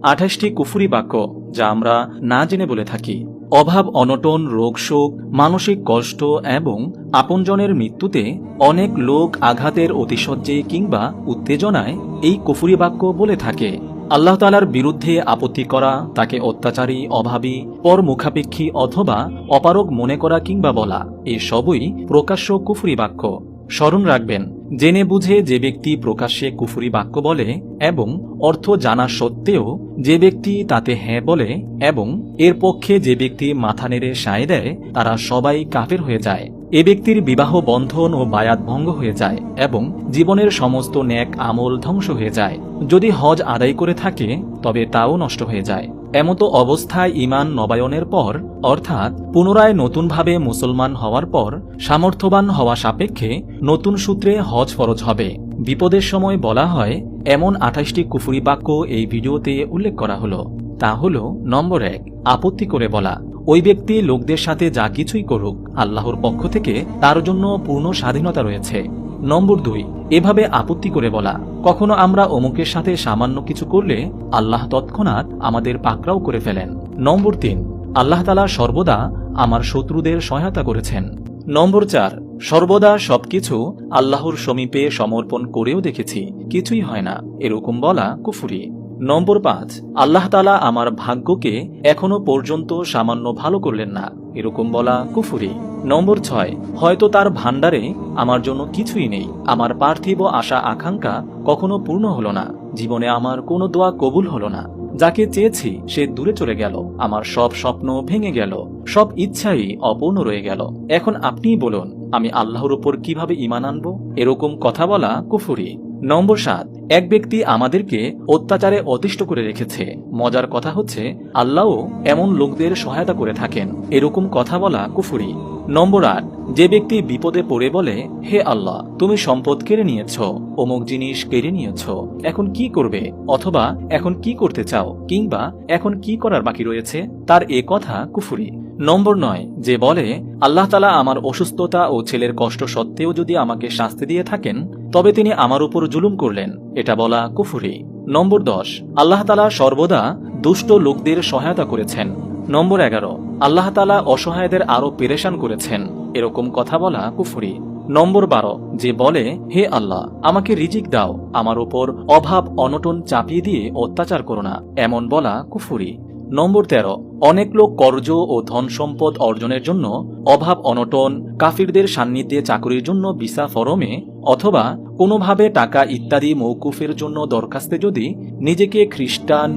28টি কুফরি বাক্য যা আমরা না জেনে বলে থাকি। অভাব, অনটন, রোগ শোক, মানসিক কষ্ট এবং আপনজনের মৃত্যুতে অনেক লোক আঘাতের অতিশয্যে কিংবা উত্তেজনায় এই কুফরি বাক্য বলে থাকে। আল্লাহ তাআলার বিরুদ্ধে আপত্তি করা, তাকে অত্যাচারী, অভাবী, পরমুখাপেক্ষী অথবা অপারগ মনে করা কিংবা বলা, এসবই প্রকাশ্য কুফরি বাক্য। স্মরণ রাখবেন, জেনে বুঝে যে ব্যক্তি প্রকাশ্যে কুফরি বাক্য বলে এবং অর্থ জানা সত্ত্বেও যে ব্যক্তি তাতে হ্যাঁ বলে এবং এর পক্ষে যে ব্যক্তি মাথা নেড়ে সায় দেয়, তারা সবাই কাফের হয়ে যায়। এ ব্যক্তির বিবাহ বন্ধন ও বায়াত ভঙ্গ হয়ে যায় এবং জীবনের সমস্ত নেক আমল ধ্বংস হয়ে যায়। যদি হজ আদায় করে থাকে তবে তাও নষ্ট হয়ে যায়। এমতো অবস্থায় ঈমান নবায়নের পর, অর্থাৎ পুনরায় নতুনভাবে মুসলমান হওয়ার পর সামর্থ্যবান হওয়া সাপেক্ষে নতুন সূত্রে হজ ফরজ হবে। বিপদের সময় বলা হয় এমন 28টি কুফরি বাক্য এই ভিডিওতে উল্লেখ করা হলো। তা হল, নম্বর 1, আপত্তি করে বলা। ওই ব্যক্তি লোকদের সাথে যা কিছুই করুক, আল্লাহর পক্ষ থেকে তার জন্য পূর্ণ স্বাধীনতা রয়েছে। নম্বর 2, এভাবে আপত্তি করে বলা, কখনো আমরা অমুকের সাথে সামান্য কিছু করলে আল্লাহ তৎক্ষণাৎ আমাদের পাকড়াও করে ফেলেন। নম্বর 3, আল্লাহ তাআলা সর্বদা আমার শত্রুদের সহায়তা করেছেন। নম্বর 4, সর্বদা সবকিছু আল্লাহর সমীপে সমর্পণ করেও দেখেছি, কিছুই হয় না, এরকম বলা কুফরি। নম্বর 5, আল্লাহ তাআলা আমার ভাগ্যকে এখনো পর্যন্ত সামান্য ভালো করলেন না, এরকম বলা কুফরি। নম্বর 6, হয়তো তার ভান্ডারে আমার জন্য কিছুই নেই, আমার পার্থিব আশা আকাঙ্ক্ষা কখনো পূর্ণ হলো না, জীবনে আমার কোনো দোয়া কবুল হলো না, যাকে চেয়েছি সে দূরে চলে গেল, আমার সব স্বপ্ন ভেঙে গেল, সব ইচ্ছাই অপূর্ণ রয়ে গেল। এখন আপনিই বলুন, আমি আল্লাহর উপর কিভাবে ঈমান আনবো? এরকম কথা বলা কুফরি। নম্বর 7, এক ব্যক্তি আমাদেরকে অত্যাচারে অতিষ্ঠ করে রেখেছে, মজার কথা হচ্ছে আল্লাহও এমন লোকদের সহায়তা করে থাকেন, এরকম কথা বলা কুফরি। নম্বর 8, যে ব্যক্তি বিপদে পড়ে বলে, হে আল্লাহ, তুমি সম্পদ কেড়ে নিয়েছ, অমুক জিনিস কেড়ে নিয়েছ, এখন কি করবে, অথবা এখন কি করতে চাও, কিংবা এখন কি করার বাকি রয়েছে, তার এ কথা কুফরি। নম্বর 9, যে বলে, আল্লাহ তাআলা আমার অসুস্থতা ও ছেলের কষ্ট সত্ত্বেও যদি আমাকে শাস্তি দিয়ে থাকেন তবে তিনি আমার উপর জুলুম করলেন, এটা বলা কুফরি। নম্বর 10, আল্লাহ তাআলা সর্বদা দুষ্ট লোকদের সহায়তা করেছেন। নম্বর 11, আল্লাহ তাআলা অসহায়দের আরো পেরেশান করেছেন, এরকম কথা বলা কুফরি। নম্বর 12, যে বলে, হে আল্লাহ, আমাকে রিজিক দাও, আমার উপর অভাব অনটন চাপিয়ে দিয়ে অত্যাচার করো না, এমন বলা কুফরি। নম্বর 13, অনেক লোক কর্জ ও ধন সম্পদ অর্জনের জন্য অভাব অনটন, কাফিরদের সান্নিধ্যে চাকরির জন্য ভিসা ফরমে অথবা কোনোভাবে টাকা ইত্যাদি মওকুফের জন্য দরখাস্তে যদি নিজেকে খ্রিস্টান